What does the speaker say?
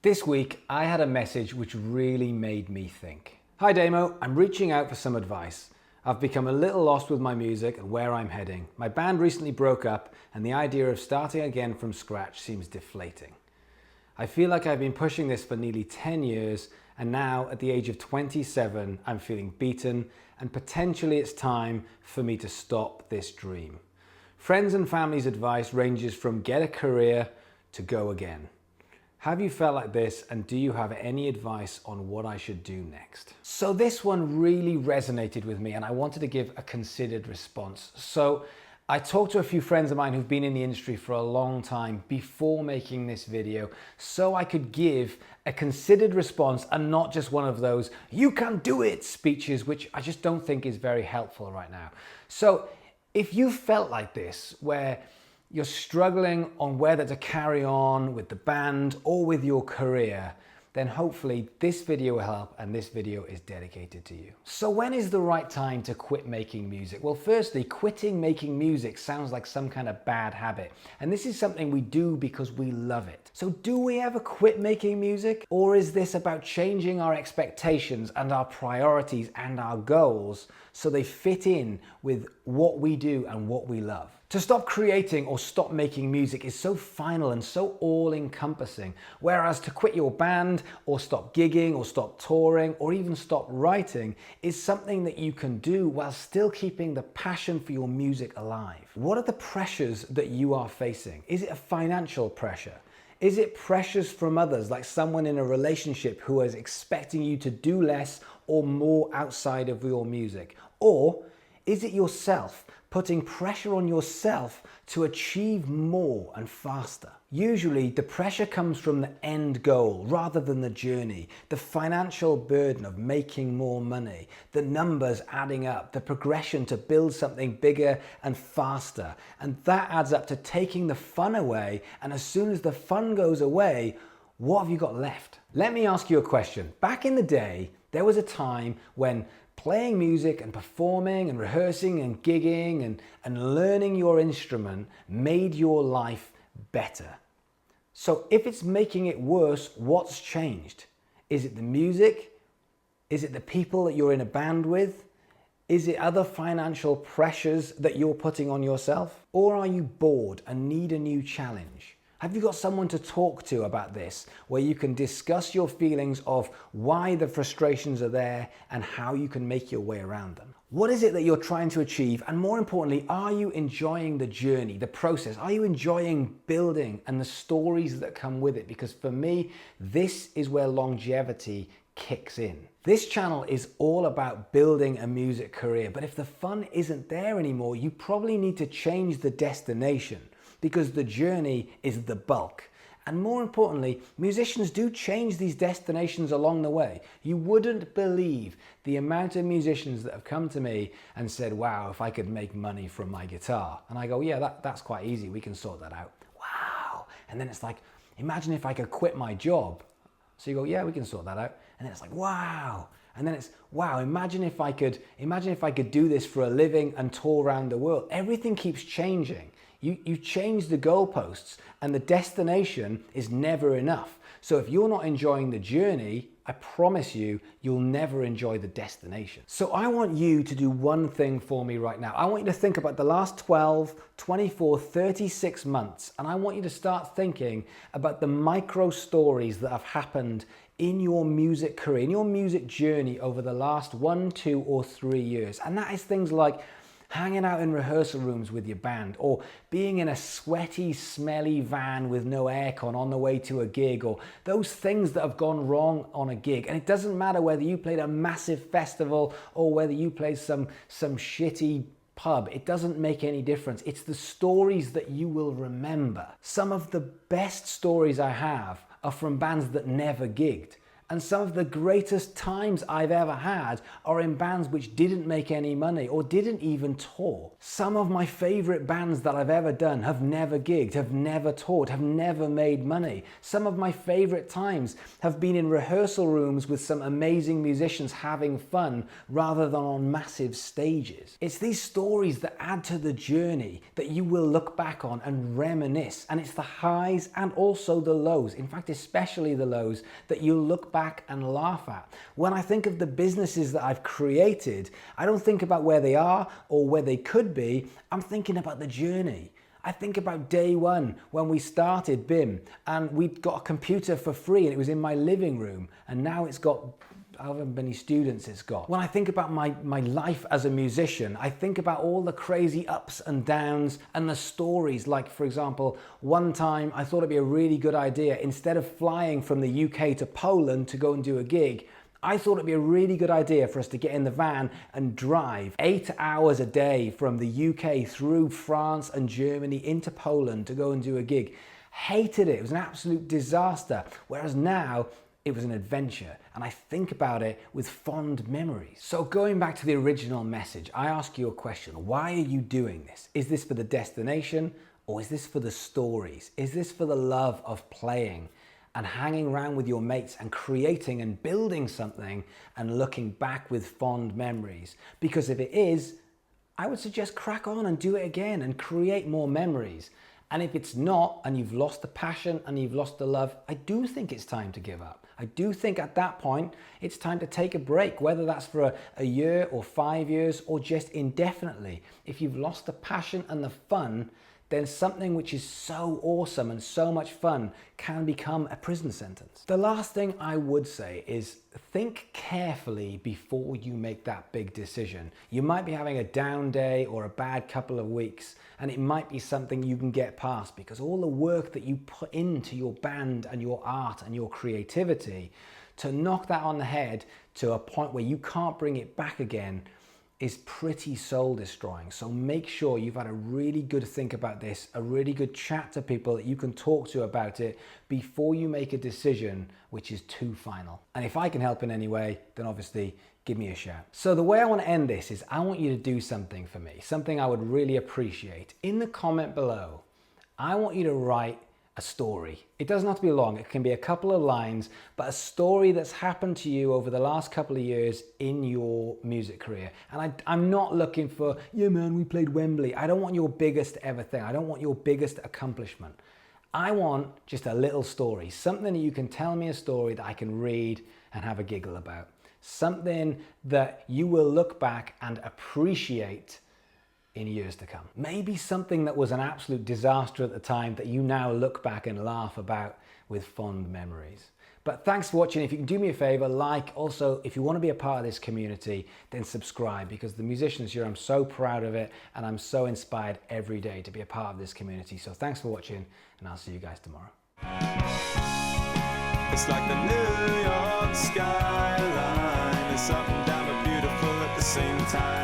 This week, I had a message which really made me think. Hi Damo, I'm reaching out for some advice. I've become a little lost with my music and where I'm heading. My band recently broke up and the idea of starting again from scratch seems deflating. I feel like I've been pushing this for nearly 10 years and now at the age of 27, I'm feeling beaten and potentially it's time for me to stop this dream. Friends and family's advice ranges from get a career to go again. Have you felt like this and do you have any advice on what I should do next? So this one really resonated with me and I wanted to give a considered response. So I talked to a few friends of mine who've been in the industry for a long time before making this video so I could give a considered response and not just one of those "you can do it" speeches, which I just don't think is very helpful right now. So if you felt like this, where you're struggling on whether to carry on with the band or with your career, then hopefully this video will help and this video is dedicated to you. So when is the right time to quit making music? Well, firstly, quitting making music sounds like some kind of bad habit. And this is something we do because we love it. So do we ever quit making music? Or is this about changing our expectations and our priorities and our goals so they fit in with what we do and what we love? To stop creating or stop making music is so final and so all-encompassing, whereas to quit your band or stop gigging or stop touring or even stop writing is something that you can do while still keeping the passion for your music alive. What are the pressures that you are facing? Is it a financial pressure? Is it pressures from others, like someone in a relationship who is expecting you to do less or more outside of your music? Or is it yourself, putting pressure on yourself to achieve more and faster? Usually the pressure comes from the end goal rather than the journey, the financial burden of making more money, the numbers adding up, the progression to build something bigger and faster. And that adds up to taking the fun away. And as soon as the fun goes away, what have you got left? Let me ask you a question. Back in the day, there was a time when playing music and performing and rehearsing and gigging and learning your instrument made your life better. So if it's making it worse, what's changed? Is it the music? Is it the people that you're in a band with? Is it other financial pressures that you're putting on yourself? Or are you bored and need a new challenge? Have you got someone to talk to about this, where you can discuss your feelings of why the frustrations are there and how you can make your way around them? What is it that you're trying to achieve? And more importantly, are you enjoying the journey, the process? Are you enjoying building and the stories that come with it? Because for me, this is where longevity kicks in. This channel is all about building a music career, but if the fun isn't there anymore, you probably need to change the destination, because the journey is the bulk. And more importantly, musicians do change these destinations along the way. You wouldn't believe the amount of musicians that have come to me and said, wow, if I could make money from my guitar. And I go, yeah, that's quite easy. We can sort that out. Wow. And then it's like, imagine if I could quit my job. So you go, yeah, we can sort that out. And then it's like, wow. And then it's, wow, imagine if I could do this for a living and tour around the world. Everything keeps changing. You change the goalposts and the destination is never enough. So if you're not enjoying the journey, I promise you, you'll never enjoy the destination. So I want you to do one thing for me right now. I want you to think about the last 12, 24, 36 months. And I want you to start thinking about the micro stories that have happened in your music career, in your music journey over the last 1, 2, or 3 years. And that is things like hanging out in rehearsal rooms with your band, or being in a sweaty, smelly van with no aircon on the way to a gig, or those things that have gone wrong on a gig. And it doesn't matter whether you played a massive festival or whether you played some shitty pub. It doesn't make any difference. It's the stories that you will remember. Some of the best stories I have are from bands that never gigged. And some of the greatest times I've ever had are in bands which didn't make any money or didn't even tour. Some of my favorite bands that I've ever done have never gigged, have never toured, have never made money. Some of my favorite times have been in rehearsal rooms with some amazing musicians having fun rather than on massive stages. It's these stories that add to the journey that you will look back on and reminisce. And it's the highs and also the lows, in fact especially the lows, that you'll look back and laugh at. When I think of the businesses that I've created, I don't think about where they are or where they could be. I'm thinking about the journey. I think about day one when we started BIMM and we got a computer for free and it was in my living room, and now it's got however many students it's got. When I think about my life as a musician, I think about all the crazy ups and downs and the stories. Like, for example, one time I thought it'd be a really good idea, instead of flying from the UK to Poland to go and do a gig, I thought it'd be a really good idea for us to get in the van and drive 8 hours a day from the UK through France and Germany into Poland to go and do a gig. Hated it. It was an absolute disaster. Whereas now, it was an adventure, and I think about it with fond memories. So going back to the original message, I ask you a question. Why are you doing this? Is this for the destination, or is this for the stories? Is this for the love of playing and hanging around with your mates and creating and building something and looking back with fond memories? Because if it is, I would suggest crack on and do it again and create more memories. And if it's not, and you've lost the passion and you've lost the love, I do think it's time to give up. I do think at that point, it's time to take a break, whether that's for a year or 5 years or just indefinitely. If you've lost the passion and the fun, then something which is so awesome and so much fun can become a prison sentence. The last thing I would say is think carefully before you make that big decision. You might be having a down day or a bad couple of weeks, and it might be something you can get past because all the work that you put into your band and your art and your creativity, to knock that on the head to a point where you can't bring it back again is pretty soul destroying. So make sure you've had a really good think about this, a really good chat to people that you can talk to about it before you make a decision which is too final. And if I can help in any way, then obviously give me a shout. So the way I want to end this is I want you to do something for me, something I would really appreciate. In the comment below, I want you to write a story. It doesn't have to be long, it can be a couple of lines, but a story that's happened to you over the last couple of years in your music career. And I'm not looking for, yeah man, we played Wembley. I don't want your biggest ever thing. I don't want your biggest accomplishment. I want just a little story, something that you can tell me a story that I can read and have a giggle about. Something that you will look back and appreciate in years to come. Maybe something that was an absolute disaster at the time that you now look back and laugh about with fond memories. But thanks for watching. If you can do me a favor, like, also if you want to be a part of this community, then subscribe, because the musicians here, I'm so proud of it and I'm so inspired every day to be a part of this community. So thanks for watching, and I'll see you guys tomorrow. It's like the New York skyline. It's up and down but beautiful at the same time.